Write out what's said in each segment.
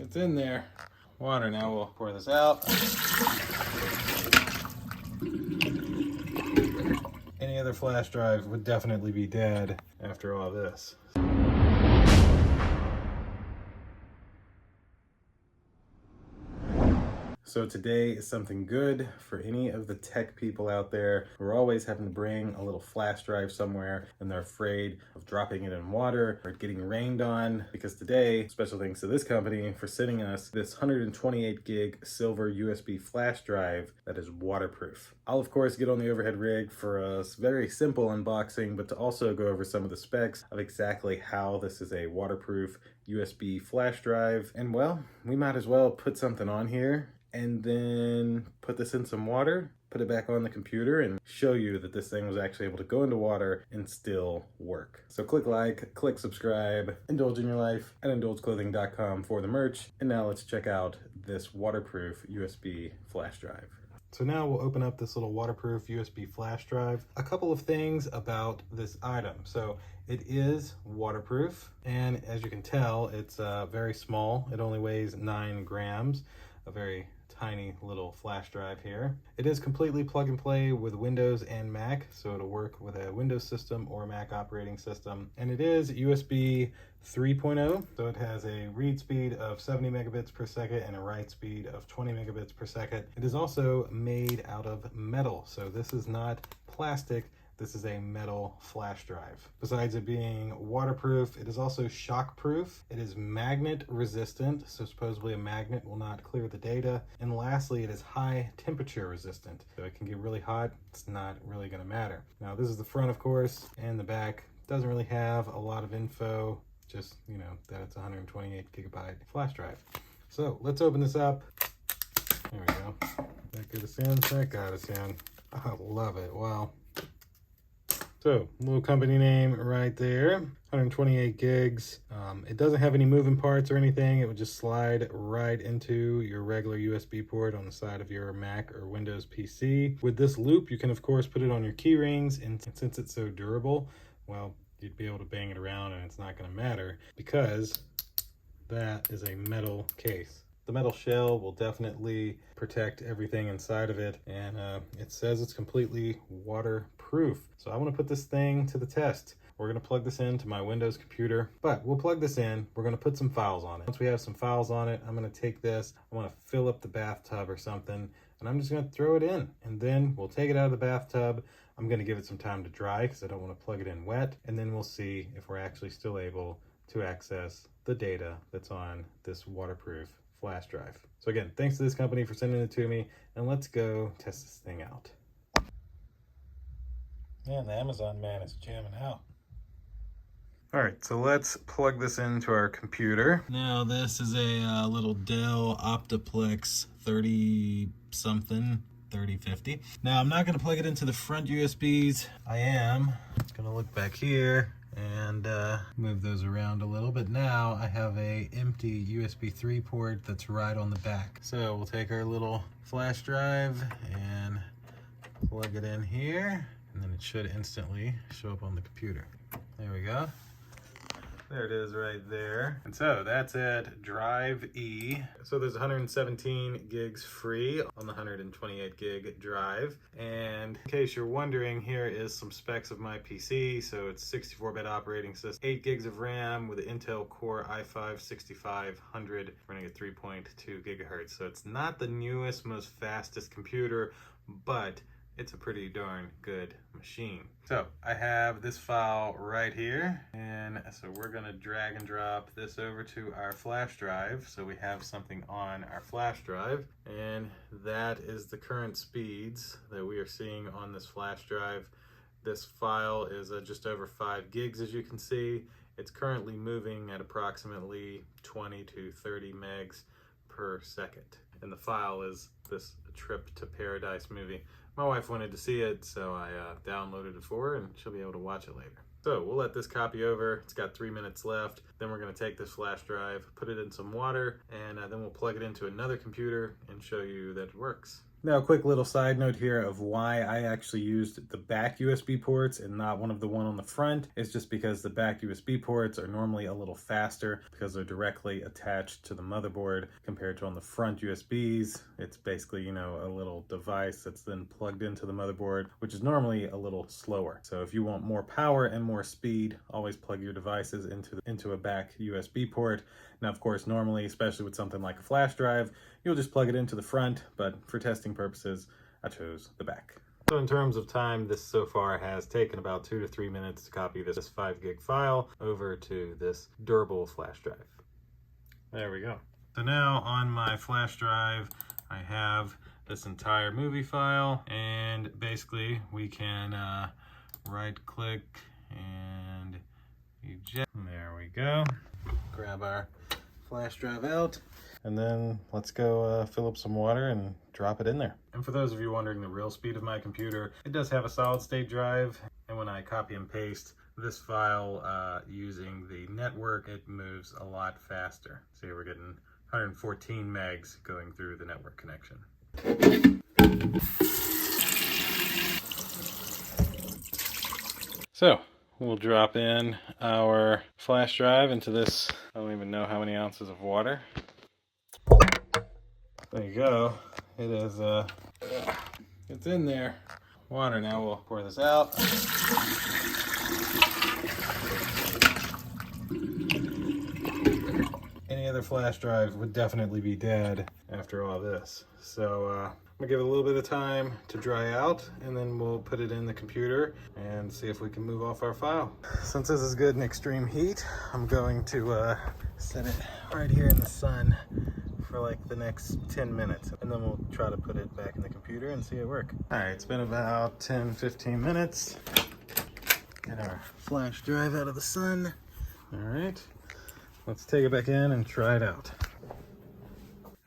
It's in there. Water. Now we'll pour this out. Any other flash drive would definitely be dead after all this. So today is something good for any of the tech people out there who are always having to bring a little flash drive somewhere and they're afraid of dropping it in water or getting rained on, because today, special thanks to this company for sending us this 128 gig silver USB flash drive that is waterproof. I'll of course get on the overhead rig for a very simple unboxing, but to also go over some of the specs of exactly how this is a waterproof USB flash drive. And well, we might as well put something on here and then put this in some water, put it back on the computer, and show you that this thing was actually able to go into water and still work. So click like, click subscribe, indulge in your life at indulgeclothing.com for the merch. And now let's check out this waterproof USB flash drive. So now we'll open up this little waterproof USB flash drive. A couple of things about this item. So it is waterproof, and as you can tell, it's very small. It only weighs 9 grams, a very tiny little flash drive here. It is completely plug and play with Windows and Mac, so it'll work with a Windows system or Mac operating system. And it is USB 3.0, so it has a read speed of 70 megabits per second and a write speed of 20 megabits per second. It is also made out of metal, so this is not plastic. This is a metal flash drive. Besides it being waterproof, it is also shockproof. It is magnet resistant, so supposedly a magnet will not clear the data. And lastly, it is high temperature resistant. So it can get really hot, it's not really gonna matter. Now this is the front, of course, and the back doesn't really have a lot of info, just, you know, that it's 128 gigabyte flash drive. So let's open this up. There we go. That got us in, that got us in. I love it, wow. So, little company name right there, 128 gigs. It doesn't have any moving parts or anything. It would just slide right into your regular USB port on the side of your Mac or Windows PC. With this loop, you can of course put it on your key rings, and since it's so durable, well, you'd be able to bang it around and it's not gonna matter because that is a metal case. The metal shell will definitely protect everything inside of it, and it says it's completely waterproof. So I want to put this thing to the test. We're going to plug this into my Windows computer, but we'll plug this in. We're going to put some files on it. Once we have some files on it, I'm going to take this, I want to fill up the bathtub or something, and I'm just going to throw it in, and then we'll take it out of the bathtub. I'm going to give it some time to dry because I don't want to plug it in wet, and then we'll see if we're actually still able to access the data that's on this waterproof flash drive. So again, thanks to this company for sending it to me, and let's go test this thing out. Man, the Amazon man is jamming out. All right, so let's plug this into our computer. Now this is a little Dell Optiplex 3050. Now I'm not gonna plug it into the front USBs. I am gonna look back here and move those around a little, but now I have a empty USB 3 port that's right on the back. So we'll take our little flash drive and plug it in here, and then it should instantly show up on the computer. There we go. There it is right there. And so that's at drive E. So there's 117 gigs free on the 128 gig drive. And in case you're wondering, here is some specs of my PC. So it's 64-bit operating system, 8 gigs of RAM with an Intel Core i5-6500 running at 3.2 gigahertz. So it's not the newest, most fastest computer, but it's a pretty darn good machine. So I have this file right here, and so we're gonna drag and drop this over to our flash drive. So we have something on our flash drive, and that is the current speeds that we are seeing on this flash drive. This file is just over 5 gigs, as you can see. It's currently moving at approximately 20 to 30 megs per second. And the file is this Trip to Paradise movie. My wife wanted to see it, so I downloaded it for her, and she'll be able to watch it later. So we'll let this copy over. It's got 3 minutes left. Then we're gonna take this flash drive, put it in some water, and then we'll plug it into another computer and show you that it works. Now, a quick little side note here of why I actually used the back USB ports and not one of the one on the front is just because the back USB ports are normally a little faster because they're directly attached to the motherboard compared to on the front USBs. It's basically, you know, a little device that's then plugged into the motherboard, which is normally a little slower. So if you want more power and more speed, always plug your devices into a back USB port. Now, of course, normally, especially with something like a flash drive, you'll just plug it into the front, but for testing purposes, I chose the back. So in terms of time, this so far has taken about 2 to 3 minutes to copy this 5 gig file over to this durable flash drive. There we go. So now on my flash drive, I have this entire movie file, and basically we can right click and eject. There we go. Grab our flash drive out, and then let's go fill up some water and drop it in there. And for those of you wondering the real speed of my computer, it does have a solid state drive, and when I copy and paste this file using the network, it moves a lot faster. See, we're getting 114 megs going through the network connection. So we'll drop in our flash drive into this, I don't even know how many ounces of water. There you go. It is, it's in there. Water. Now we'll pour this out. Any other flash drive would definitely be dead after all this. So I'm gonna give it a little bit of time to dry out, and then we'll put it in the computer and see if we can move off our file. Since this is good in extreme heat, I'm going to set it right here in the sun for like the next 10 minutes, and then we'll try to put it back in the computer and see it work. All right, it's been about 10-15 minutes. Get our flash drive out of the sun. All right, let's take it back in and try it out.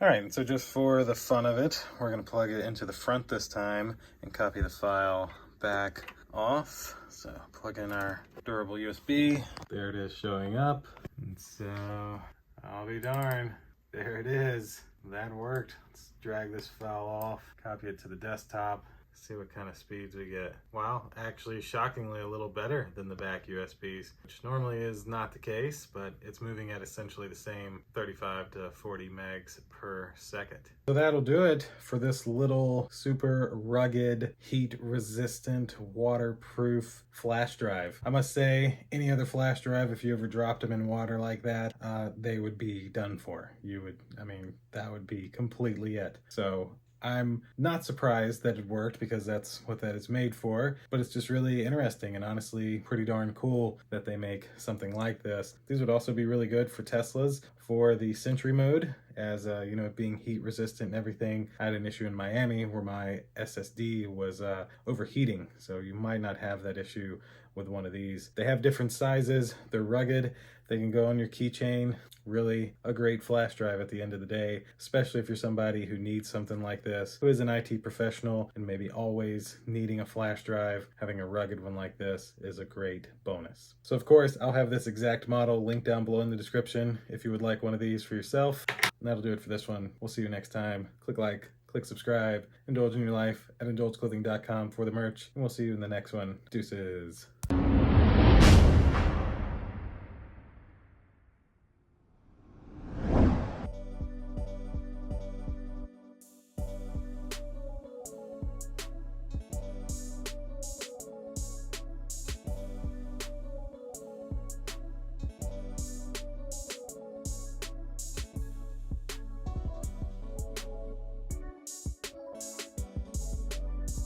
All right, so just for the fun of it, we're gonna plug it into the front this time and copy the file back off. So plug in our durable USB. There it is showing up. And so I'll be darned. There it is. That worked. Let's drag this file off, copy it to the desktop, see what kind of speeds we get. Wow, actually shockingly a little better than the back USBs, which normally is not the case, but it's moving at essentially the same 35 to 40 megs per second. So that'll do it for this little super rugged, heat resistant, waterproof flash drive. I must say, any other flash drive, if you ever dropped them in water like that, they would be done for. That would be completely it. So I'm not surprised that it worked, because that's what that is made for, but it's just really interesting and honestly pretty darn cool that they make something like this. These would also be really good for Teslas for the Sentry mode, as you know, it being heat resistant and everything. I had an issue in Miami where my SSD was overheating, so you might not have that issue with one of these. They have different sizes, they're rugged, they can go on your keychain. Really a great flash drive at the end of the day, especially if you're somebody who needs something like this, who is an IT professional and maybe always needing a flash drive. Having a rugged one like this is a great bonus. So of course, I'll have this exact model linked down below in the description if you would like one of these for yourself. And that'll do it for this one. We'll see you next time. Click like, click subscribe, indulge in your life at indulgeclothing.com for the merch, and we'll see you in the next one. Deuces.